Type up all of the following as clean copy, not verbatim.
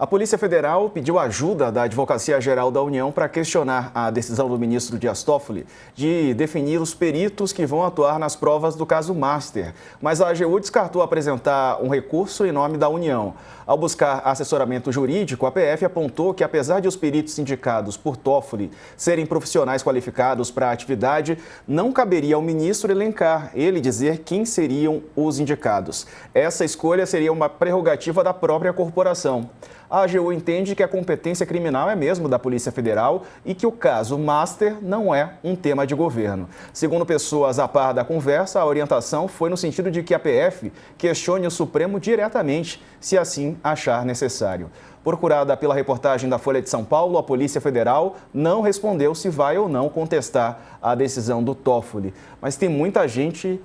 A Polícia Federal pediu ajuda da Advocacia Geral da União para questionar a decisão do ministro Dias Toffoli de definir os peritos que vão atuar nas provas do caso Master. Mas a AGU descartou apresentar um recurso em nome da União. Ao buscar assessoramento jurídico, a PF apontou que, apesar de os peritos indicados por Toffoli serem profissionais qualificados para a atividade, não caberia ao ministro elencar, ele dizer quem seriam os indicados. Essa escolha seria uma prerrogativa da própria corporação. A AGU entende que a competência criminal é mesmo da Polícia Federal e que o caso Master não é um tema de governo. Segundo pessoas a par da conversa, a orientação foi no sentido de que a PF questione o Supremo diretamente, se assim achar necessário. Procurada pela reportagem da Folha de São Paulo, a Polícia Federal não respondeu se vai ou não contestar a decisão do Toffoli. Mas tem muita gente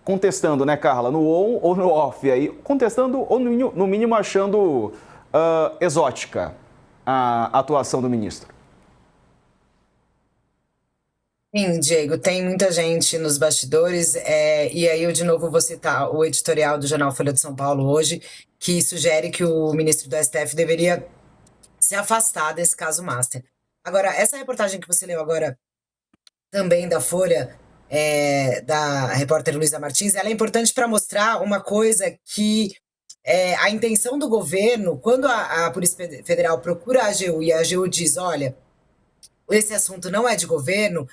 contestando, né, Carla? No on ou no off aí, contestando ou no mínimo achando exótica a atuação do ministro. Sim, Diego, tem muita gente nos bastidores, e aí eu de novo vou citar o editorial do jornal Folha de São Paulo hoje, que sugere que o ministro do STF deveria se afastar desse caso Master. Agora, essa reportagem que você leu agora, também da Folha, da repórter Luísa Martins, ela é importante para mostrar uma coisa que a intenção do governo, quando a Polícia Federal procura a AGU e a AGU diz, olha, esse assunto não é de governo,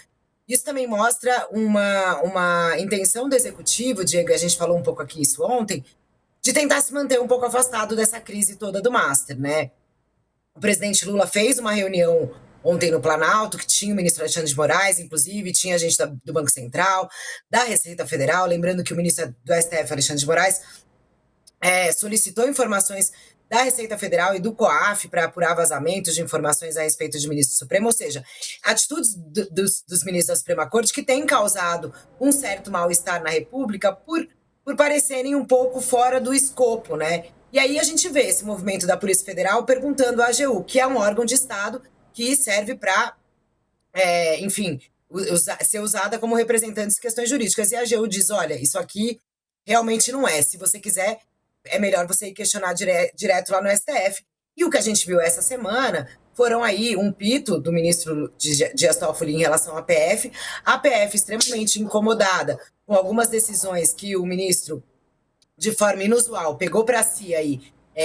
isso também mostra uma intenção do executivo, Diego, a gente falou um pouco aqui isso ontem, de tentar se manter um pouco afastado dessa crise toda do Master, né? O presidente Lula fez uma reunião ontem no Planalto, que tinha o ministro Alexandre de Moraes, inclusive, tinha gente do Banco Central, da Receita Federal, lembrando que o ministro do STF, Alexandre de Moraes, solicitou informações da Receita Federal e do COAF para apurar vazamentos de informações a respeito de ministro do Supremo, ou seja, atitudes dos ministros da Suprema Corte que têm causado um certo mal-estar na República por parecerem um pouco fora do escopo, né? E aí a gente vê esse movimento da Polícia Federal perguntando à AGU, que é um órgão de Estado que serve para, enfim, ser usada como representante de questões jurídicas. E a AGU diz, olha, isso aqui realmente não é. Se você quiser, é melhor você ir questionar direto lá no STF. E o que a gente viu essa semana foram aí um pito do ministro Dias Toffoli em relação à PF, a PF extremamente incomodada com algumas decisões que o ministro, de forma inusual, pegou para si aí,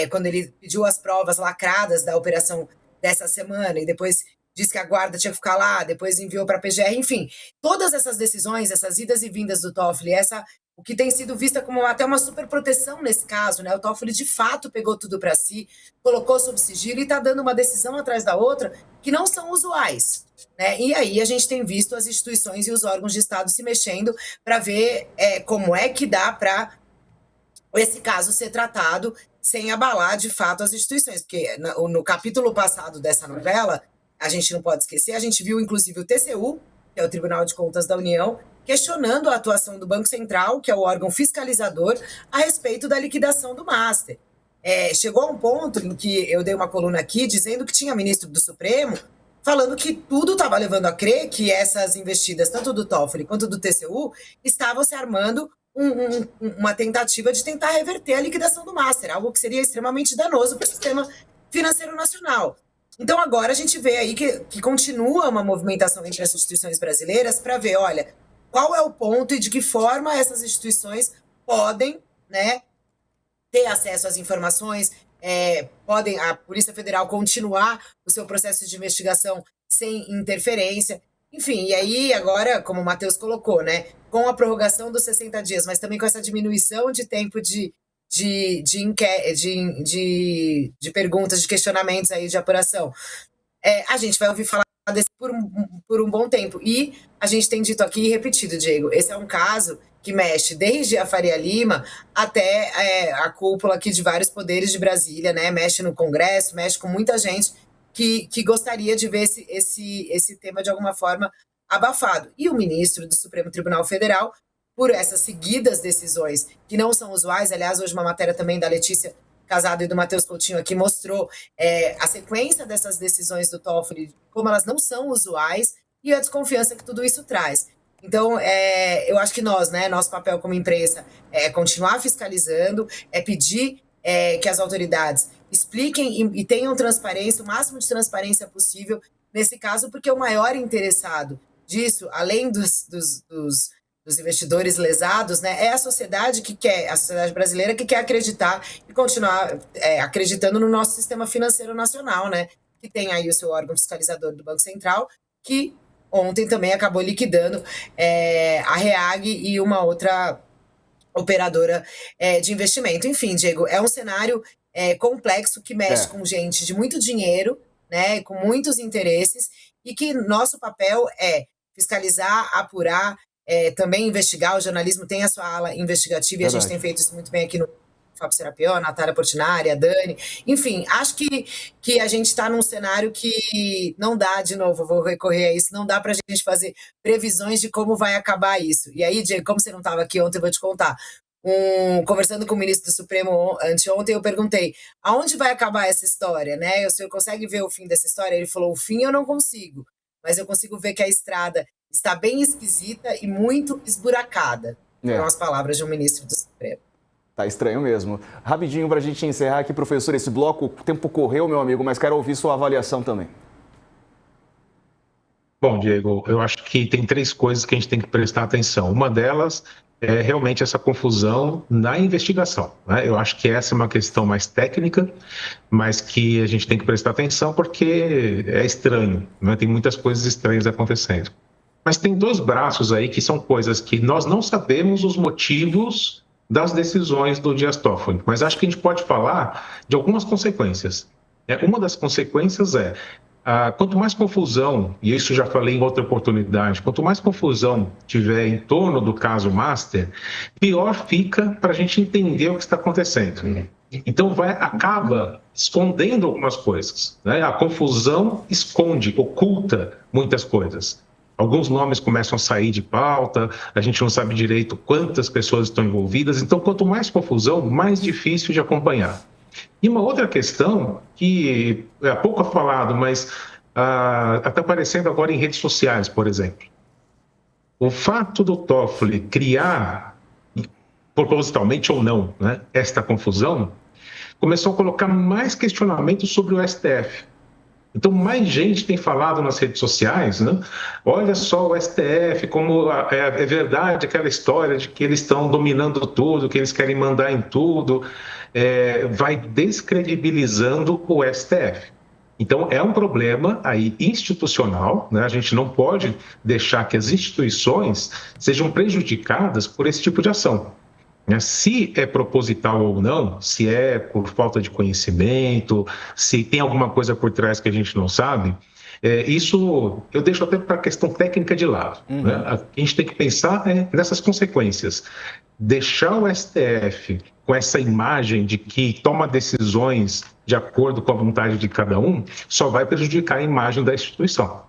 quando ele pediu as provas lacradas da operação dessa semana e depois disse que a guarda tinha que ficar lá, depois enviou para a PGR, enfim, todas essas decisões, essas idas e vindas do Toffoli, o que tem sido vista como até uma superproteção nesse caso, né? O Toffoli de fato pegou tudo para si, colocou sob sigilo e está dando uma decisão atrás da outra que não são usuais, né? E aí a gente tem visto as instituições e os órgãos de Estado se mexendo para ver como é que dá para esse caso ser tratado sem abalar de fato as instituições, porque no capítulo passado dessa novela, a gente não pode esquecer, a gente viu inclusive o TCU, que é o Tribunal de Contas da União, questionando a atuação do Banco Central, que é o órgão fiscalizador, a respeito da liquidação do Master. Chegou a um ponto em que eu dei uma coluna aqui dizendo que tinha ministro do Supremo falando que tudo estava levando a crer que essas investidas, tanto do Toffoli quanto do TCU, estavam se armando uma tentativa de tentar reverter a liquidação do Master, algo que seria extremamente danoso para o sistema financeiro nacional. Então agora a gente vê aí que continua uma movimentação entre as instituições brasileiras para ver, olha, qual é o ponto e de que forma essas instituições podem, né, ter acesso às informações, podem a Polícia Federal continuar o seu processo de investigação sem interferência. Enfim, e aí agora, como o Matheus colocou, né, com a prorrogação dos 60 dias, mas também com essa diminuição de tempo de perguntas, de questionamentos aí de apuração, a gente vai ouvir falar desse por um bom tempo. E a gente tem dito aqui e repetido, Diego, esse é um caso que mexe desde a Faria Lima até a cúpula aqui de vários poderes de Brasília, né? Mexe no Congresso, mexe com muita gente que gostaria de ver esse tema de alguma forma abafado. E o ministro do Supremo Tribunal Federal, por essas seguidas decisões que não são usuais, aliás, hoje uma matéria também da Letícia Casado e do Matheus Coutinho aqui mostrou a sequência dessas decisões do Toffoli, como elas não são usuais e a desconfiança que tudo isso traz. Então, eu acho que nós, né, nosso papel como imprensa é continuar fiscalizando, é pedir que as autoridades expliquem e tenham transparência, o máximo de transparência possível nesse caso, porque o maior interessado disso, além dos investidores lesados, né, é a sociedade a sociedade brasileira que quer acreditar e continuar acreditando no nosso sistema financeiro nacional, né, que tem aí o seu órgão fiscalizador do Banco Central, que ontem também acabou liquidando a REAG e uma outra operadora de investimento. Enfim, Diego, é um cenário complexo que mexe com gente de muito dinheiro, né, com muitos interesses, e que nosso papel é fiscalizar, apurar, também investigar. O jornalismo tem a sua ala investigativa e a gente tem feito isso muito bem aqui no Fábio Serapião, a Natália Portinari, a Dani. Enfim, acho que a gente está num cenário que não dá, de novo, vou recorrer a isso, não dá para a gente fazer previsões de como vai acabar isso. E aí, Diego, como você não estava aqui ontem, eu vou te contar. Conversando com o ministro do Supremo anteontem, eu perguntei, aonde vai acabar essa história, né? O senhor consegue ver o fim dessa história? Ele falou, o fim eu não consigo, mas eu consigo ver que a estrada está bem esquisita e muito esburacada. São as palavras de um ministro do Supremo. Tá estranho mesmo. Rapidinho para a gente encerrar aqui, professor, esse bloco, o tempo correu, meu amigo, mas quero ouvir sua avaliação também. Bom, Diego, eu acho que tem 3 coisas que a gente tem que prestar atenção. Uma delas é realmente essa confusão na investigação, né? Eu acho que essa é uma questão mais técnica, mas que a gente tem que prestar atenção porque é estranho, né? Tem muitas coisas estranhas acontecendo. Mas tem 2 braços aí que são coisas que nós não sabemos os motivos das decisões do Dias Toffoli, mas acho que a gente pode falar de algumas consequências. Uma das consequências quanto mais confusão, e isso já falei em outra oportunidade, quanto mais confusão tiver em torno do caso Master, pior fica para a gente entender o que está acontecendo. Então acaba escondendo algumas coisas, né? A confusão esconde, oculta muitas coisas. Alguns nomes começam a sair de pauta, a gente não sabe direito quantas pessoas estão envolvidas, então quanto mais confusão, mais difícil de acompanhar. E uma outra questão que é pouco falado, mas está aparecendo agora em redes sociais, por exemplo. O fato do Toffoli criar, propositalmente ou não, né, esta confusão, começou a colocar mais questionamentos sobre o STF. Então, mais gente tem falado nas redes sociais, né? Olha só o STF, como é verdade aquela história de que eles estão dominando tudo, que eles querem mandar em tudo, vai descredibilizando o STF. Então, é um problema aí institucional, né? A gente não pode deixar que as instituições sejam prejudicadas por esse tipo de ação. Se é proposital ou não, se é por falta de conhecimento, se tem alguma coisa por trás que a gente não sabe, isso eu deixo até para a questão técnica de lado. Né? A gente tem que pensar nessas consequências. Deixar o STF com essa imagem de que toma decisões de acordo com a vontade de cada um, só vai prejudicar a imagem da instituição.